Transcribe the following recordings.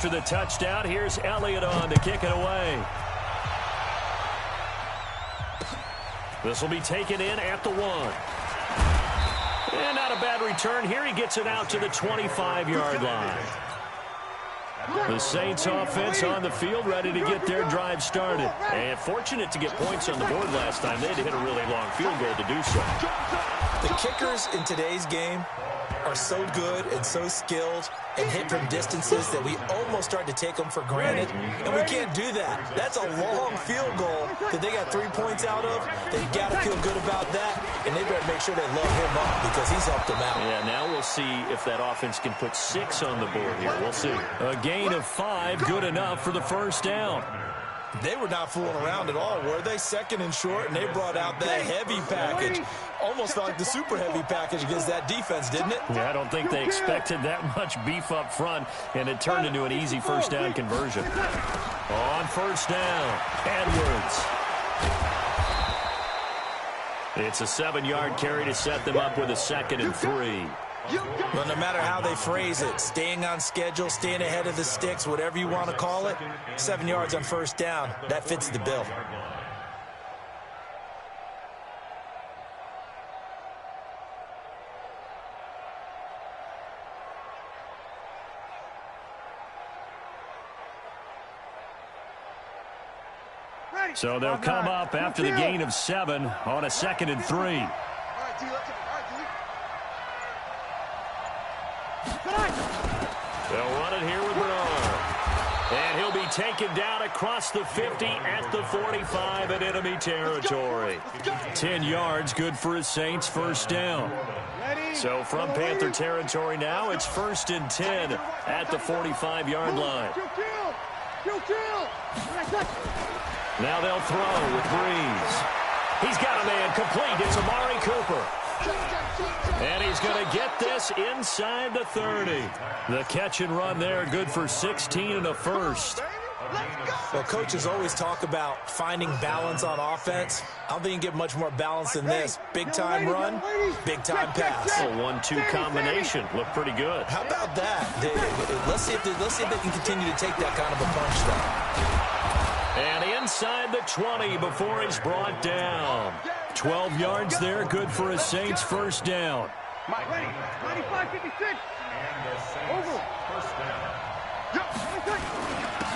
After the touchdown, here's Elliott on to kick it away. This will be taken in at the 1. And not a bad return here. He gets it out to the 25-yard line. The Saints offense on the field, ready to get their drive started. And fortunate to get points on the board last time. They had to hit a really long field goal to do so. The kickers in today's game are so good and so skilled and hit from distances that we almost start to take them for granted, and we can't do that. That's a long field goal that they got 3 points out of. They got to feel good about that, and they better make sure they load him up because he's helped them out. Yeah, now we'll see if that offense can put 6 on the board here. We'll see. A gain of 5, good enough for the first down. They were not fooling around at all, were they? Second and short, and they brought out that heavy package. Almost felt like the super heavy package against that defense, didn't it? Yeah, I don't think they expected that much beef up front, and it turned into an easy first down conversion. On first down, Edwards. It's a 7-yard carry to set them up with a 2nd and 3. Well, no matter how they phrase it, staying on schedule, staying ahead of the sticks, whatever you want to call it, 7 yards on first down, that fits the bill. So they'll come up after the gain of 7 on a 2nd and 3. They'll run it here with Bernard. And he'll be taken down across the 50 at the 45 in enemy territory. 10 yards, good for his Saints, first down. So from Panther territory now, it's 1st and 10 at the 45-yard line. Now they'll throw with Breeze. He's got a man complete. It's Amari Cooper. And he's going to get this inside the 30. The catch and run there, good for 16 and a first. Well, coaches always talk about finding balance on offense. I don't think you can get much more balance than this. Big-time run, big-time pass. A 1-2 combination. Looked pretty good. How about that? Let's see if they can continue to take that kind of a punch, though. And inside the 20 before he's brought down. 12 yards there, good for a Saints first down. 95-56. Over.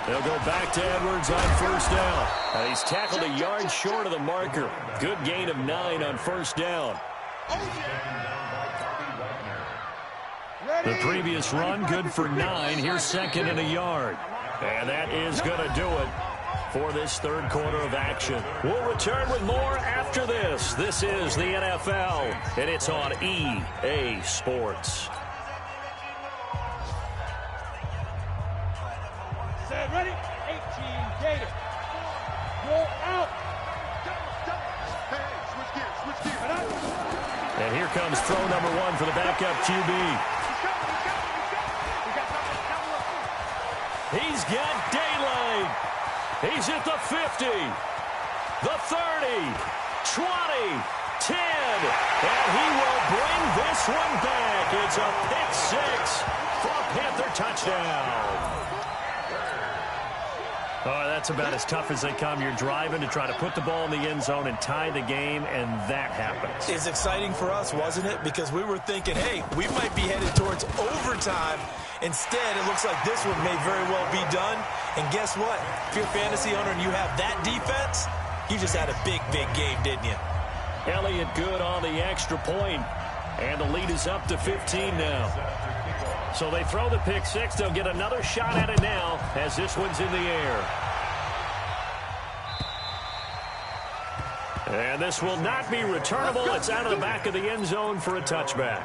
They'll go back to Edwards on first down. And he's tackled a yard short of the marker. Good gain of 9 on first down. The previous run, good for 9. Here's 2nd and a yard. And that is going to do it for this third quarter of action. We'll return with more after this. This is the NFL, and it's on EA Sports. Set, ready? 18 Gator. Roll out. Switch gears. And here comes throw number 1 for the backup QB. He's got daylight. He's at the 50, the 30, 20, 10, and he will bring this one back. It's a pick 6 for a Panther touchdown. Oh, that's about as tough as they come. You're driving to try to put the ball in the end zone and tie the game, and that happens. It's exciting for us, wasn't it? Because we were thinking, hey, we might be headed towards overtime. Instead, it looks like this one may very well be done. And guess what? If you're a fantasy owner and you have that defense, you just had a big, big game, didn't you? Elliott good on the extra point, and the lead is up to 15 now. So they throw the pick 6. They'll get another shot at it now as this one's in the air. And this will not be returnable. It's out of the back of the end zone for a touchback.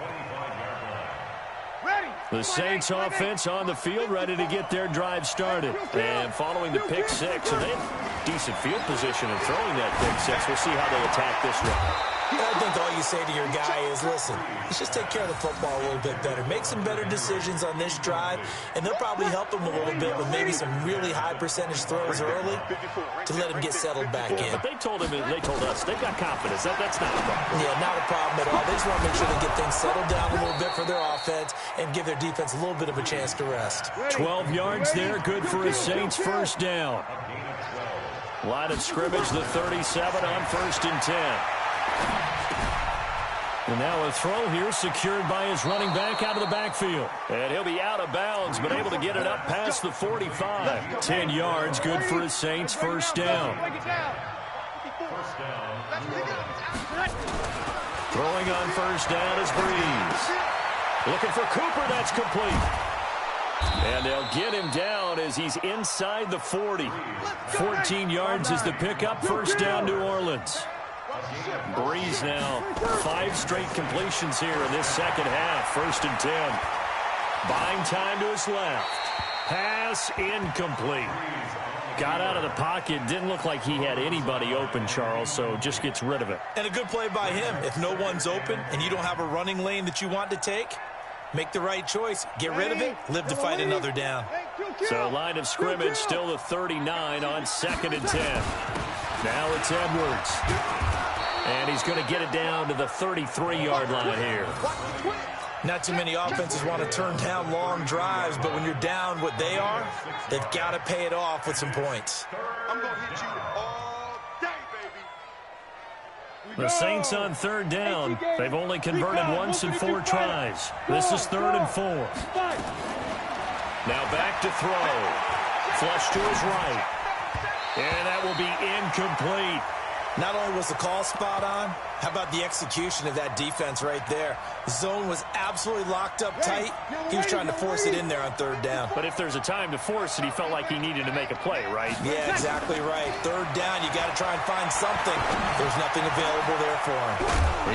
The Saints offense on the field, ready to get their drive started. And following the pick 6, and they have decent field position in throwing that pick 6. We'll see how they attack this one. I think all you say to your guy is, listen, let's just take care of the football a little bit better. Make some better decisions on this drive, and they'll probably help him a little bit with maybe some really high percentage throws early to let him get settled back in. But they told us, they've got confidence. That's not a problem. Yeah, not a problem at all. They just want to make sure they get things settled down a little bit for their offense and give their defense a little bit of a chance to rest. 12 yards there, good for a Saints first down. Line of scrimmage, the 37 on 1st and 10. And now a throw here secured by his running back out of the backfield. And he'll be out of bounds, but able to get it up past the 45. 10 yards, good for a Saints first down. Throwing on first down is Breeze. Looking for Cooper, that's complete. And they'll get him down as he's inside the 40. 14 yards is the pickup, first down New Orleans. Breeze now, 5 straight completions here in this second half, 1st and 10. Buying time to his left. Pass incomplete. Got out of the pocket, didn't look like he had anybody open, Charles, so just gets rid of it. And a good play by him. If no one's open and you don't have a running lane that you want to take, make the right choice. Get rid of it. Live to fight another down. So line of scrimmage still the 39 on 2nd and 10. Now it's Edwards. And he's going to get it down to the 33-yard line here. Not too many offenses want to turn down long drives, but when you're down what they are, they've got to pay it off with some points. I'm going to hit you all day, baby. The Saints on 3rd down. They've only converted once in 4 tries. This is 3rd and 4. Now back to throw. Flush to his right. And that will be incomplete. Not only was the call spot on, how about the execution of that defense right there? The zone was absolutely locked up tight. He was trying to force it in there on 3rd down. But if there's a time to force it, he felt like he needed to make a play, right? Yeah, exactly right. 3rd down, you got to try and find something. There's nothing available there for him.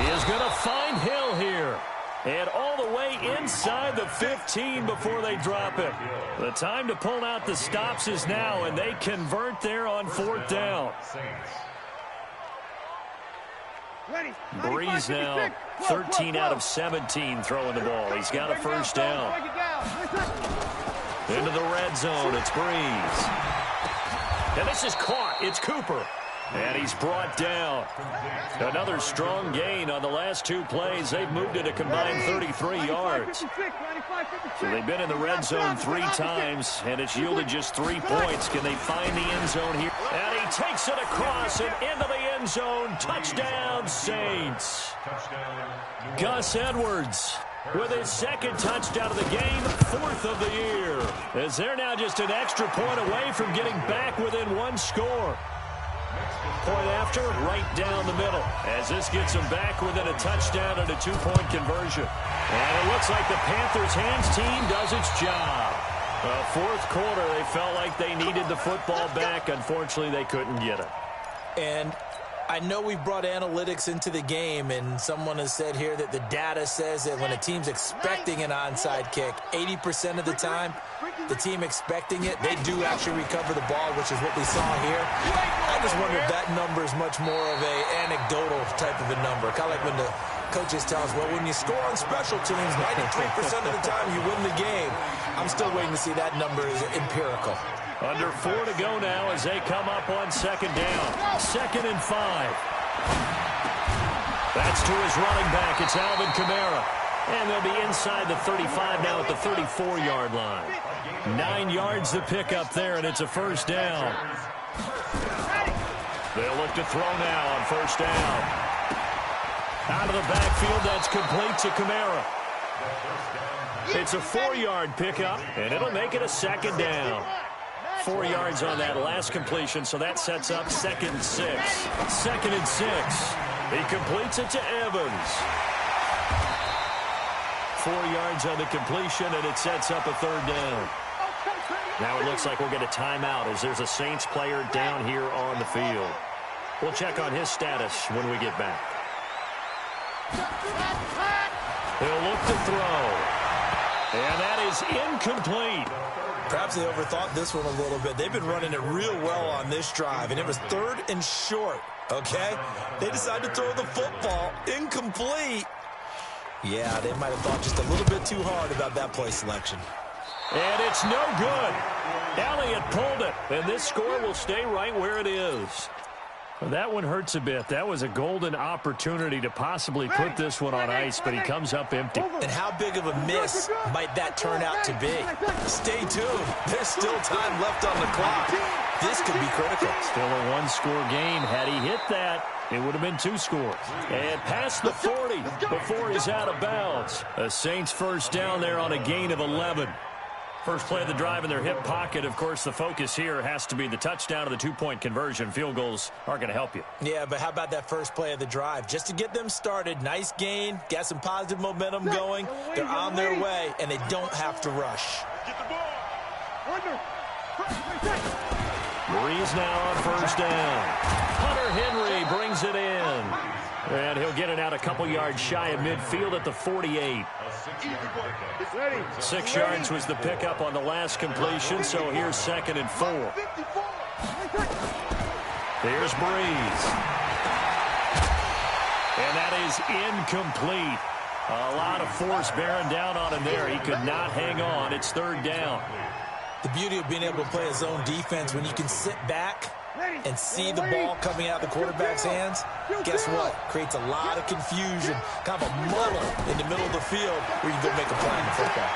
He is going to find Hill here. And all the way inside the 15 before they drop him. The time to pull out the stops is now, and they convert there on 4th down. Breeze now 13 out of 17 throwing the ball. He's got a first down. Into the red zone, it's Breeze. And this is caught. It's Cooper. And he's brought down. Another strong gain on the last 2 plays. They've moved it a combined 33 yards. So they've been in the red zone 3 times, and it's yielded just 3 points. Can they find the end zone here? And he takes it across and into the end zone. Touchdown, Saints. Gus Edwards with his 2nd touchdown of the game, 4th of the year. As they're now just an extra point away from getting back within 1 score. Point after, right down the middle. As this gets them back within a touchdown and a 2-point conversion. And it looks like the Panthers' hands team does its job. 4th quarter, they felt like they needed the football back. Unfortunately, they couldn't get it. And I know we've brought analytics into the game, and someone has said here that the data says that when a team's expecting an onside kick, 80% of the time, the team expecting it, they do actually recover the ball, which is what we saw here. I just wonder if that number is much more of an anecdotal type of a number. Kind of like when the coaches tell us, well, when you score on special teams, 93% of the time you win the game. I'm still waiting to see that number is empirical. Under 4 to go now as they come up on 2nd down. 2nd and 5. That's to his running back. It's Alvin Kamara. And they'll be inside the 35 now at the 34-yard line. 9 yards to pick up there, and it's a first down. They'll look to throw now on first down. Out of the backfield, that's complete to Kamara. It's a 4-yard pickup, and it'll make it a 2nd down. 4 yards on that last completion, so that sets up 2nd and 6. 2nd and 6. He completes it to Evans. 4 yards on the completion, and it sets up a 3rd down. Now it looks like we'll get a timeout as there's a Saints player down here on the field. We'll check on his status when we get back. He'll look to throw. And that is incomplete. Perhaps they overthought this one a little bit. They've been running it real well on this drive, and it was 3rd and short, okay? They decided to throw the football incomplete. Yeah, they might have thought just a little bit too hard about that play selection. And it's no good. Elliott pulled it, and this score will stay right where it is. Well, that one hurts a bit. That was a golden opportunity to possibly put this one on ice, but he comes up empty. And how big of a miss might that turn out to be? Stay tuned. There's still time left on the clock. This could be critical. Still a one-score game. Had he hit that, it would have been 2 scores. And past the 40 before he's out of bounds. A Saints first down there on a gain of 11. First play of the drive in their hip pocket. Of course, the focus here has to be the touchdown of the 2-point conversion. Field goals aren't going to help you. Yeah, but how about that first play of the drive? Just to get them started, nice gain, got some positive momentum going. They're on their way, and they don't have to rush. Breeze now on first down. Hunter Henry brings it in. And he'll get it out a couple yards shy of midfield at the 48. 6 yards was the pickup on the last completion, so here's 2nd and 4. Here's Breeze. And that is incomplete. A lot of force bearing down on him there. He could not hang on. It's 3rd down. The beauty of being able to play a zone defense when you can sit back and see the ball coming out of the quarterback's hands, guess what? Creates a lot of confusion, kind of a muddle in the middle of the field where you go make a play on the football.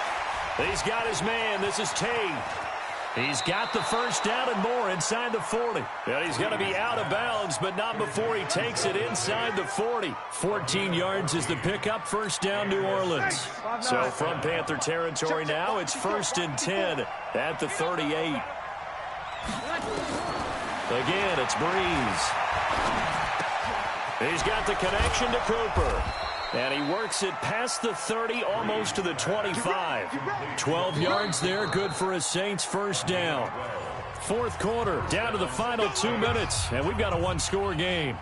He's got his man. This is Tate. He's got the first down and more inside the 40. And he's going to be out of bounds, but not before he takes it inside the 40. 14 yards is the pickup. First down, New Orleans. So from Panther territory now, it's 1st and 10 at the 38. Again, it's Breeze. He's got the connection to Cooper. And he works it past the 30, almost to the 25. 12 yards there, good for a Saints first down. 4th quarter, down to the final 2 minutes, and we've got a 1-score game.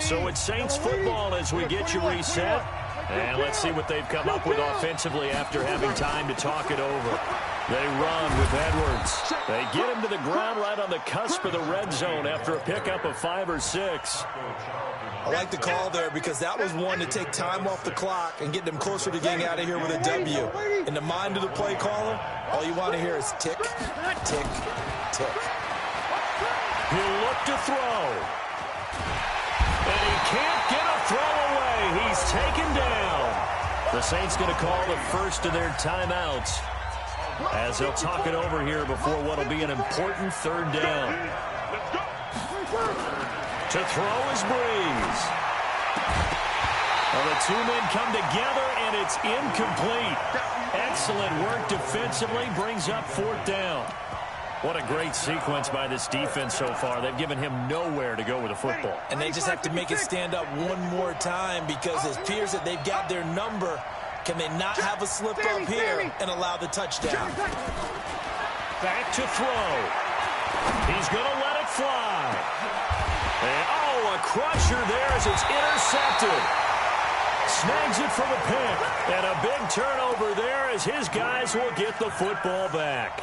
So it's Saints football as we get you reset. And let's see what they've come up with offensively after having time to talk it over. They run with Edwards. They get him to the ground right on the cusp of the red zone after a pickup of 5 or 6. I like the call there because that was one to take time off the clock and get them closer to getting out of here with a W. In the mind of the play caller, all you want to hear is tick, tick, tick. He'll look to throw. And he can't get a throw away. He's taken down. The Saints going to call the first of their timeouts as they'll talk it over here before what will be an important 3rd down. To throw is Breeze. Well, the 2 men come together, and it's incomplete. Excellent work defensively, brings up 4th down. What a great sequence by this defense so far. They've given him nowhere to go with the football. And they just have to make it stand up one more time because it appears that they've got their number. Can they not have a slip up here and allow the touchdown? Back to throw. He's going to let it fly. And, oh, a crusher there as it's intercepted. Snags it for the pick. And a big turnover there as his guys will get the football back.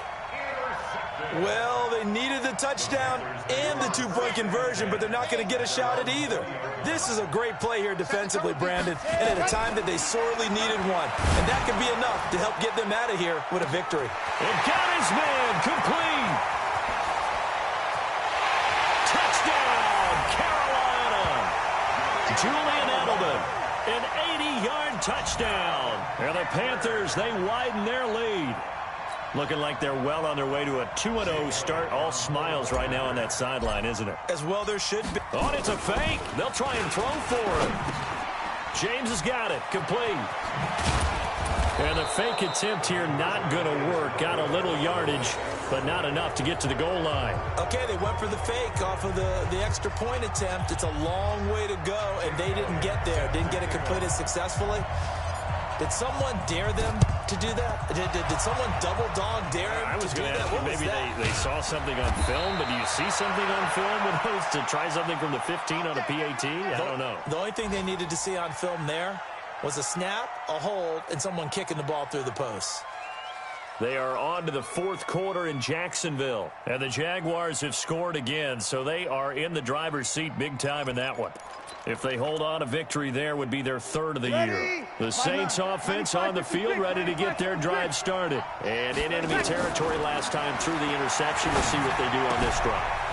Well, they needed the touchdown and the 2-point conversion, but they're not going to get a shot at either. This is a great play here defensively, Brandon, and at a time that they sorely needed one. And that could be enough to help get them out of here with a victory. And got his man complete. Touchdown, Carolina. Julian Edelman, an 80-yard touchdown. And the Panthers, they widen their lead. Looking like they're well on their way to a 2-0 start. All smiles right now on that sideline, isn't it? As well there should be. Oh, and it's a fake. They'll try and throw for him. James has got it. Complete. And the fake attempt here not going to work. Got a little yardage, but not enough to get to the goal line. Okay, they went for the fake off of the extra point attempt. It's a long way to go, and they didn't get there. Didn't get it completed successfully. Did someone dare them to do that? Did someone double dog dare him? I was going to ask you, maybe they saw something on film, but do you see something on film with those to try something from the 15 on a PAT? I don't know. The only thing they needed to see on film there was a snap, a hold, and someone kicking the ball through the post. They are on to the fourth quarter in Jacksonville, and the Jaguars have scored again, so they are in the driver's seat big time in that one. If they hold on, a victory there would be their third of the year. The Saints offense on the field, ready to get their drive started. And in enemy territory last time through the interception. We'll see what they do on this drive.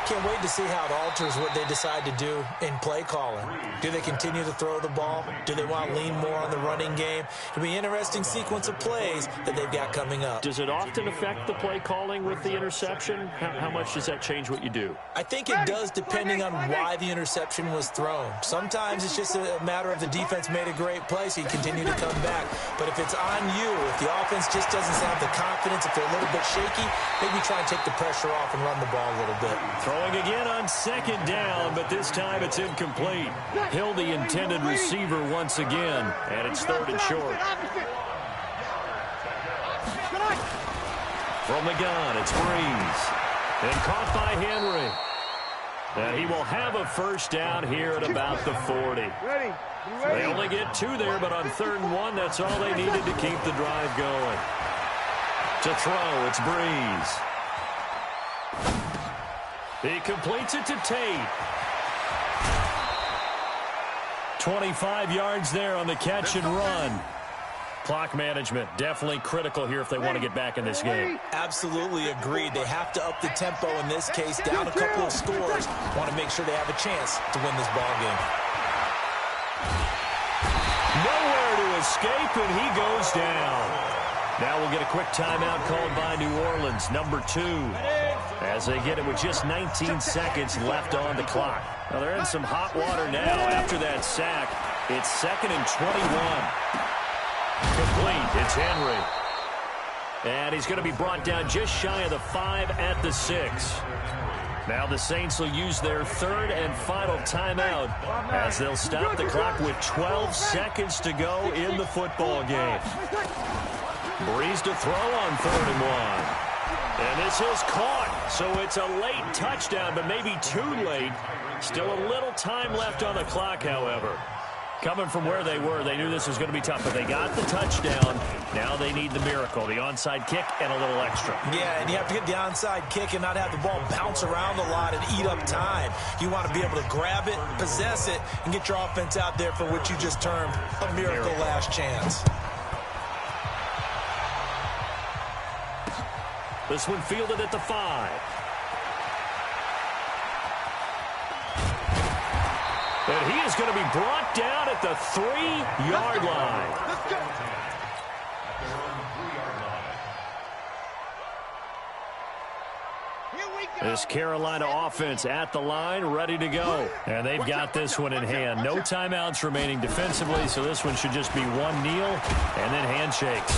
Can't wait to see how it alters what they decide to do in play calling. Do they continue to throw the ball? Do they want to lean more on the running game? It'll be an interesting sequence of plays that they've got coming up. Does it often affect the play calling with the interception? How much does that change what you do? I think it does depending on why the interception was thrown. Sometimes it's just a matter of the defense made a great play, so you continue to come back. But if it's on you, if the offense just doesn't have the confidence, if they're a little bit shaky, maybe try and take the pressure off and run the ball a little bit. Throwing again on second down, but this time it's incomplete. Hill, the intended receiver once again, and it's third and short. From the gun, it's Breeze. And caught by Henry. And he will have a first down here at about the 40. They only get two there, but on 3rd and 1, that's all they needed to keep the drive going. To throw, it's Breeze. He completes it to Tate. 25 yards there on the catch and run. Clock management definitely critical here if they want to get back in this game. Absolutely agreed. They have to up the tempo in this case, down a couple of scores. Want to make sure they have a chance to win this ball game. Nowhere to escape, and he goes down. Now we'll get a quick timeout called by New Orleans, number 2, as they get it with just 19 seconds left on the clock. Now they're in some hot water now after that sack. It's 2nd and 21. Complete. It's Henry. And he's going to be brought down just shy of the 5 at the 6. Now the Saints will use their 3rd and final timeout as they'll stop the clock with 12 seconds to go in the football game. Breeze to throw on 3rd and 1. And this is caught, so it's a late touchdown, but maybe too late. Still a little time left on the clock, however. Coming from where they were, they knew this was going to be tough, but they got the touchdown. Now they need the miracle, the onside kick and a little extra. Yeah, and you have to get the onside kick and not have the ball bounce around a lot and eat up time. You want to be able to grab it, possess it, and get your offense out there for what you just termed a miracle last chance. This one fielded at the 5. And he is going to be brought down at the 3-yard line. Let's go. This Carolina offense at the line, ready to go. And they've got this one in hand. No timeouts remaining defensively, so this one should just be one kneel and then handshakes.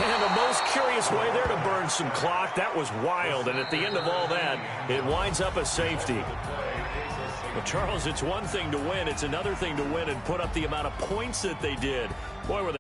And the most curious way there to burn some clock. That was wild, and at the end of all that, it winds up a safety. Well, Charles, it's one thing to win. It's another thing to win and put up the amount of points that they did. Boy, were they